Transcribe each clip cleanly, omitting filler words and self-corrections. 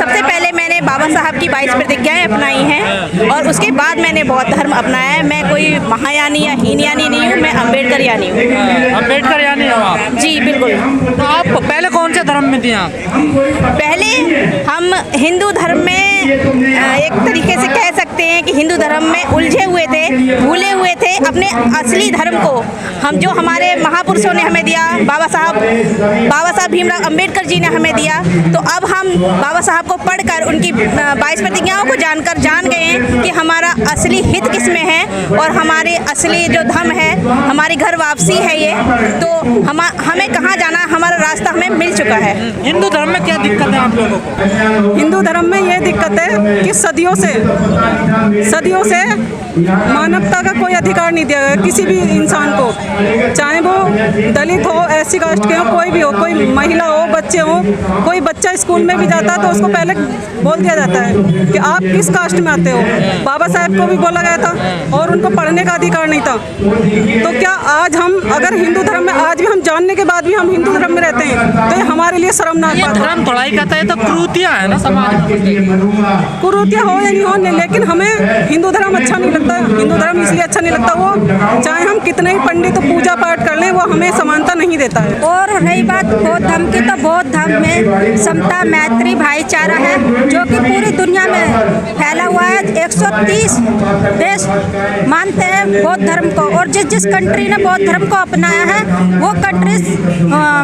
सबसे पहले मैंने बाबा साहब की 22 प्रतिज्ञाएं अपनाई हैं और उसके बाद मैंने बौद्ध धर्म अपनाया है। मैं कोई महायानी या हीनयानी नहीं हूँ, मैं अम्बेडकर यानी हूँ। अम्बेडकर यानी हो आप? जी बिल्कुल। तो आप पहले कौन से धर्म में थी आप? पहले हम हिंदू धर्म में एक तरीके से कह सकते हैं कि हिंदू धर्म में उलझे हुए थे, भूले हुए थे अपने असली धर्म को। हम जो हमारे महापुरुषों ने हमें दिया, बाबा साहब भीमराव अम्बेडकर जी ने हमें दिया, तो अब हम बाबा साहब को पढ़कर उनकी 22 प्रतिज्ञाओं को जान गए हैं कि हमारा असली हित किस में है और हमारे असली जो धर्म है, हमारी घर वापसी है ये, तो हमें कहाँ जाना, हमारा रास्ता हमें मिल चुका है। हिंदू धर्म में क्या दिक्कत है आप लोगों को? हिंदू धर्म में ये दिक्कत है कि सदियों से मानवता का कोई अधिकार नहीं दिया गया किसी भी इंसान को, चाहे वो दलित हो, SC कास्ट के हो, कोई भी हो, कोई महिला हो, बच्चे हो। कोई बच्चा स्कूल में भी जाता है तो उसको पहले बोल दिया जाता है कि आप किस कास्ट में आते हो। बाबा साहब को भी बोला गया था और उनको पढ़ने का अधिकार नहीं था। तो क्या आज हम अगर हिंदू धर्म में आज भी हम जानने के बाद भी हम हिंदू धर्म में रहते हैं तो ये हमारे लिए शर्मनाक बात है। धर्म थोड़ा ही कहता है तो कुरीतियाँ है ना समाज में। कुरीतियाँ हो या नहीं हो, लेकिन हमें हिंदू धर्म अच्छा नहीं लगता। हिंदू धर्म इसलिए अच्छा नहीं लगता, वो चाहे हम कितने ही पंडित पूजा पाठ कर लें, वो हमें समानता नहीं देता है। और रही बात बौद्ध धर्म की, तो बौद्ध धर्म में समता, मैत्री, भाईचारा है जो कि पूरी दुनिया में फैला हुआ है। 130 देश मानते हैं बौद्ध धर्म को और जिस कंट्री ने बौद्ध धर्म को अपनाया है वो कंट्रीज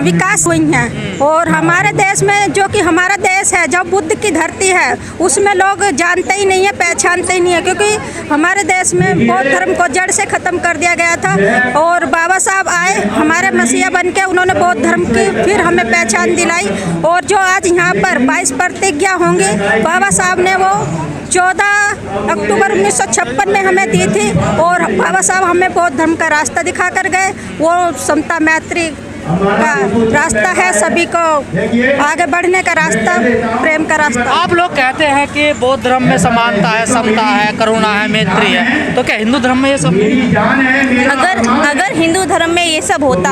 विकास हुई हैं। और हमारे देश में जो कि हमारा देश है, जो बुद्ध की धरती है, उसमें लोग जानते ही नहीं है, पहचानते ही नहीं है, क्योंकि हमारे देश में बौद्ध धर्म को जड़ से ख़त्म कर दिया गया था। और बाबा साहब आए हमारे मसीहा बन के, उन्होंने बौद्ध धर्म की फिर हमें पहचान दिलाई। और जो आज यहाँ पर 22 प्रतिज्ञा होंगी, बाबा साहब ने वो 14 अक्टूबर 1956 में हमें दी थी और बाबा साहब हमें बौद्ध धर्म का रास्ता दिखा कर गए। वो समता, मैत्री का रास्ता है, सभी को आगे बढ़ने का रास्ता, प्रेम का रास्ता। आप लोग कहते हैं कि बौद्ध धर्म में समानता है, समता है, करुणा है, मैत्री है, तो क्या हिंदू धर्म में ये सब? अगर हिंदू धर्म में ये सब होता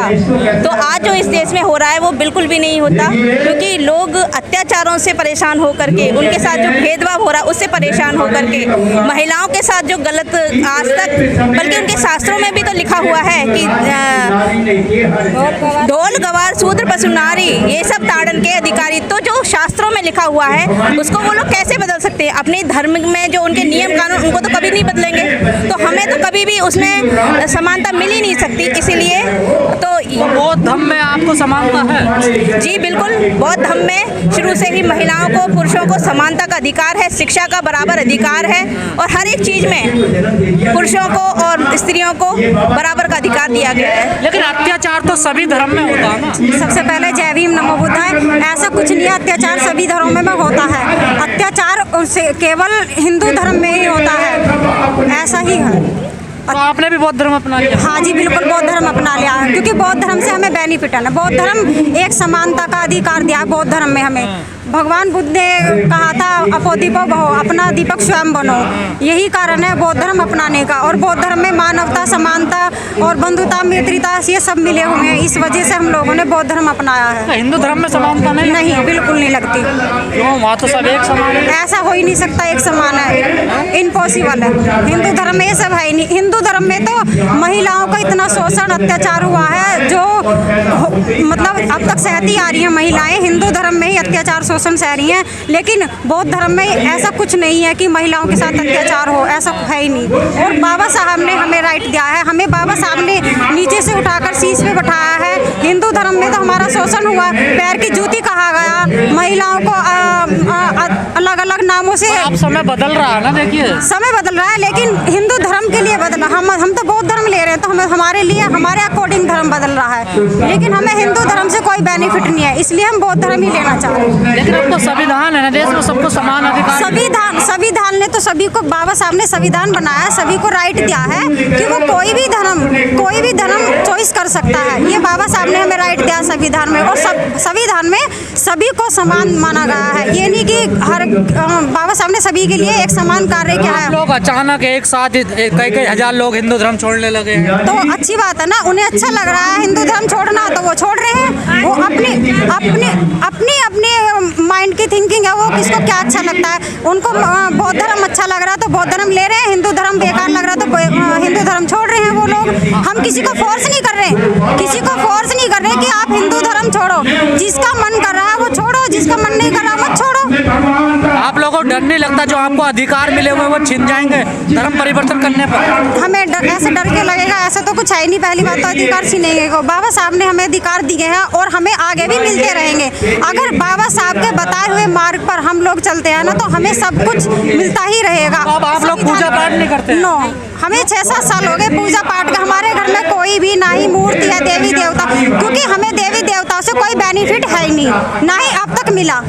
तो आज जो इस देश में हो रहा है वो बिल्कुल भी नहीं होता, क्योंकि लोग अत्याचारों से परेशान होकर के, उनके साथ जो भेदभाव हो रहा है उससे परेशान होकर के, महिलाओं के साथ जो गलत आज तक, बल्कि उनके शास्त्रों में भी तो लिखा हुआ है कि ढोल गवार शूद्र पशु नारी ये सब ताड़न के अधिकारी, तो जो शास्त्रों में लिखा हुआ है उसको वो लोग कैसे बदल सकते हैं? अपने धर्म में जो उनके नियम कानून उनको तो कभी नहीं बदलेंगे, तो हमें तो कभी भी उसमें समानता मिल ही नहीं सकती। इसीलिए तो बौद्ध धर्म में आपको समानता है? जी बिल्कुल, बौद्ध धर्म में शुरू से ही महिलाओं को, पुरुषों को समानता का अधिकार है, शिक्षा का बराबर अधिकार है और हर एक चीज में पुरुषों को और स्त्रियों को बराबर का अधिकार दिया गया है। लेकिन अत्याचार तो सभी धर्म में होता है ना? सबसे पहले जय भीम नमो बुद्धाय। ऐसा कुछ नहीं है, अत्याचार सभी धर्मों में होता है। अत्याचार केवल हिंदू धर्म में ही होता है, ऐसा ही है। तो आपने भी बौद्ध धर्म अपना लिया? हाँ जी बिल्कुल, बौद्ध धर्म अपना लिया है, क्योंकि बौद्ध धर्म से हमें बेनिफिट है ना। बौद्ध धर्म एक समानता का अधिकार दिया है बौद्ध धर्म में हमें। भगवान बुद्ध ने कहा था अपो दीपो भव, अपना दीपक स्वयं बनो। यही कारण है बौद्ध धर्म अपनाने का। और बौद्ध धर्म में मानवता, समानता और बंधुता, मित्रता ये सब मिले हुए हैं। इस वजह से हम लोगों ने बौद्ध धर्म अपनाया है। हिंदू धर्म में समानता नहीं? नहीं, बिल्कुल नहीं लगती। क्यों? वहाँ तो सब एक समान है। ऐसा हो ही नहीं सकता, एक समान है, इम्पॉसिबल है। हिंदू धर्म में ये सब है ही नहीं। हिंदू धर्म में तो महिलाओं का इतना शोषण, अत्याचार हुआ है जो मतलब अब तक सहती आ रही है महिलाएं। हिंदू धर्म में ही अत्याचार, शोषण सह रही हैं, लेकिन बौद्ध धर्म में ऐसा कुछ नहीं है कि महिलाओं के साथ अत्याचार हो, ऐसा है ही नहीं। और बाबा साहब ने हमें राइट दिया है, हमें बाबा साहब ने नीचे से उठाकर शीश पे बैठाया है। हिंदू धर्म में तो हमारा शोषण हुआ, पैर की जूती कहा गया, महिलाओं को अलग अलग नामों से। अब समय बदल रहा है ना, देखिए समय बदल रहा है, लेकिन हिंदू धर्म के लिए बदल, हम तो बौद्ध धर्म ले रहे हैं, तो हमारे लिए हमारे अकॉर्डिंग धर्म बदल रहा है, लेकिन हमें हिंदू धर्म से कोई बेनिफिट नहीं है, इसलिए हम बौद्ध धर्म ही लेना चाह रहे हैं। लेकिन अब तो संविधान है ना, देश में सबको समान अधिकार। संविधान ने तो सभी को, बाबा साहब ने संविधान बनाया, सभी को राइट दिया है कि वो कोई भी धर्म चॉइस कर सकता है। ये बाबा साहब ने हमें राइट दिया संविधान में, और संविधान में सभी को समान माना गया है। ये नहीं कि हर बाबा साहब ने सभी के लिए एक समान कार्य किया है। लोग अचानक एक साथ कई हजार लोग हिंदू धर्म छोड़ने लगे, तो अच्छी बात है ना, उन्हें अच्छा लग रहा है हिंदू धर्म छोड़ना, तो वो छोड़ रहे हैं। वो अपनी माइंड की थिंकिंग देखेंगे वो किसको क्या अच्छा लगता है। उनको बौद्ध धर्म अच्छा लग रहा है तो बौद्ध धर्म ले रहे हैं, हिंदू धर्म बेकार लग रहा है तो हिंदू धर्म छोड़ रहे हैं वो लोग। हम किसी को फोर्स नहीं कर रहे, किसी को फोर्स नहीं कर रहे कि आप हिंदू धर्म छोड़ो। जिसका मन कर रहा है वो छोड़ो, जिसका मन नहीं कर रहा मत छोड़ो। आप लोगों को डर नहीं लगता जो आपको अधिकार मिले हुए वो छिन जाएंगे धर्म परिवर्तन करने पर? हमें ऐसे डर के लगेगा, ऐसे तो कुछ है ही नहीं। पहली बात तो अधिकार छीनेंगे को, बाबा साहब ने हमें अधिकार दिए हैं और हमें आगे भी मिलते रहेंगे। अगर बाबा साहब के बताए हुए मार्ग पर हम लोग चलते हैं ना तो हमें सब कुछ मिलता ही रहेगा। अब आप लोग पूजा पाठ नहीं करते? नो, हमें 6-7 साल हो गए पूजा पाठ का। हमारे घर में कोई भी ना ही मूर्ति है देवी देवता, क्योंकि हमें देवी देवताओं से कोई बेनिफिट है ही नहीं, ना ही अब तक मिला।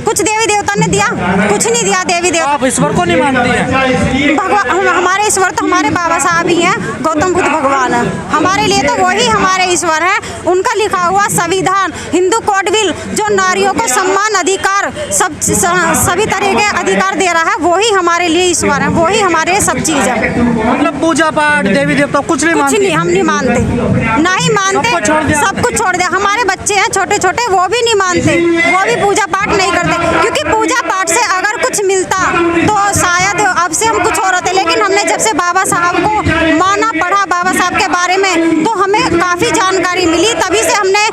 कुछ देवी देवता ने दिया, कुछ नहीं दिया देवी देवता। आप ईश्वर को नहीं मानती हैं? भगवान हमारे ईश्वर तो हमारे बाबा साहब ही हैं, गौतम बुद्ध भगवान है हमारे लिए, तो वही हमारे ईश्वर हैं। उनका लिखा हुआ संविधान, हिंदू कोड बिल जो नारियों को सम्मान अधिकार सभी तरह के अधिकार दे रहा है, वही हमारे लिए ईश्वर है, वही हमारे लिए सब चीज़ है। मतलब पूजा पाठ देवी देवता कुछ नहीं कुछ मानती? नहीं, हम नहीं मानते, ना ही मानते, सब कुछ छोड़ दिया। हमारे बच्चे हैं छोटे छोटे, वो भी नहीं मानते, वो भी पूजा पाठ नहीं करते, क्योंकि पूजा पाठ से अगर कुछ मिलता तो शायद अब से हम कुछ और होते। लेकिन हमने जब से बाबा साहब को माना, पढ़ा बाबा साहब के बारे में, तो हमें काफ़ी जानकारी मिली। तभी से हमने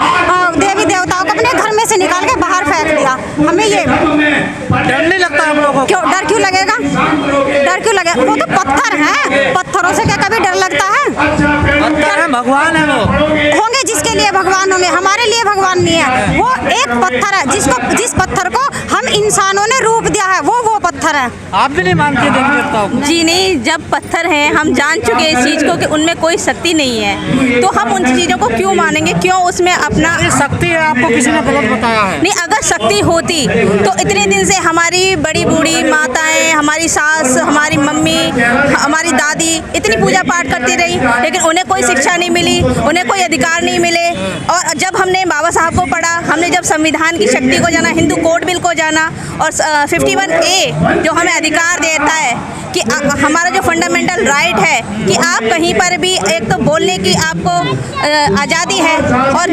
देवी देवताओं को अपने घर में से निकाल के बाहर फेंक दिया। हमें ये डर नहीं लगता हम लोगों को? क्यों डर क्यों लगेगा? डर क्यों लगेगा? वो तो पत्थर हैं, पत्थरों से क्या कभी डर लगता है? पत्थर है, भगवान है वो। होंगे जिसके लिए भगवान होंगे, हमारे लिए भगवान नहीं है। वो एक पत्थर है जिस पत्थर को हम इंसानों ने रूप दिया है, वो पत्थर है। आप भी नहीं मानती देवी देवताओं को? जी नहीं, जब पत्थर हैं हम जान चुके हैं इस चीज़ को कि उनमें कोई शक्ति नहीं है, तो हम उन चीज़ों को क्यों मानेंगे, क्यों उसमें अपना ये शक्ति है, आपको किसी ने गलत बताया है? नहीं, अगर शक्ति होती तो इतने दिन से हमारी बड़ी बूढ़ी माताएं, हमारी सास, हमारी मम्मी, हमारी दादी इतनी पूजा पाठ करती रही, लेकिन उन्हें कोई शिक्षा नहीं मिली, उन्हें कोई अधिकार नहीं मिले। और जब हमने बाबा साहब को पढ़ा, हमने जब संविधान की शक्ति को जाना, हिंदू कोड बिल को जाना, और 51A जो हमें अधिकार देता है कि हमारा जो फंडामेंटल राइट है कि आप कहीं पर भी एक तो बोलने की आपको आज़ादी है, और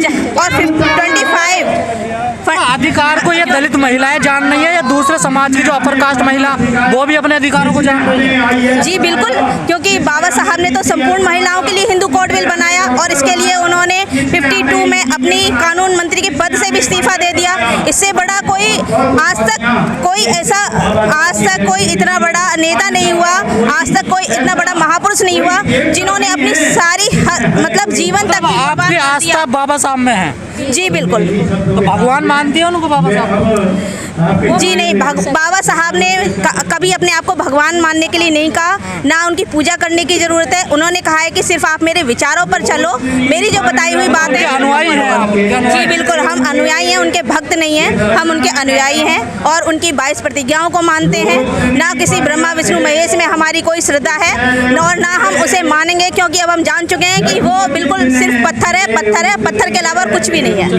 25 अधिकार को ये दलित महिलाएं जान नहीं है या दूसरे समाज की जो अपर कास्ट महिला वो भी अपने अधिकारों को जान रही है? जी बिल्कुल, क्योंकि बाबा साहब ने तो संपूर्ण महिलाओं के लिए हिंदू कोड बिल बनाया और इसके लिए उन्होंने 52 में अपनी कानून मंत्री के पद से भी इस्तीफा दे दिया। इससे बड़ा कोई आज तक कोई इतना बड़ा नेता नहीं हुआ, आज तक कोई इतना बड़ा महापुरुष नहीं हुआ जिन्होंने अपनी सारी मतलब जीवन तक आपकी आस्था बाबा साहब में है? जी बिल्कुल। तो भगवान मानती है उनको बाबा साहब? जी नहीं, बाबा साहब ने कभी अपने आप को भगवान मानने के लिए नहीं कहा, ना उनकी पूजा करने की ज़रूरत है। उन्होंने कहा है कि सिर्फ आप मेरे विचारों पर चलो, मेरी जो बताई हुई बात है। अनुयायी हैं आप? जी बिल्कुल, हम अनुयायी हैं, उनके भक्त नहीं हैं, हम उनके अनुयायी हैं और उनकी 22 प्रतिज्ञाओं को मानते हैं। ना किसी ब्रह्मा विष्णु महेश में हमारी कोई श्रद्धा है और ना हम उसे मानेंगे, क्योंकि अब हम जान चुके हैं कि वो बिल्कुल सिर्फ पत्थर है, पत्थर है, पत्थर के अलावा कुछ भी नहीं है।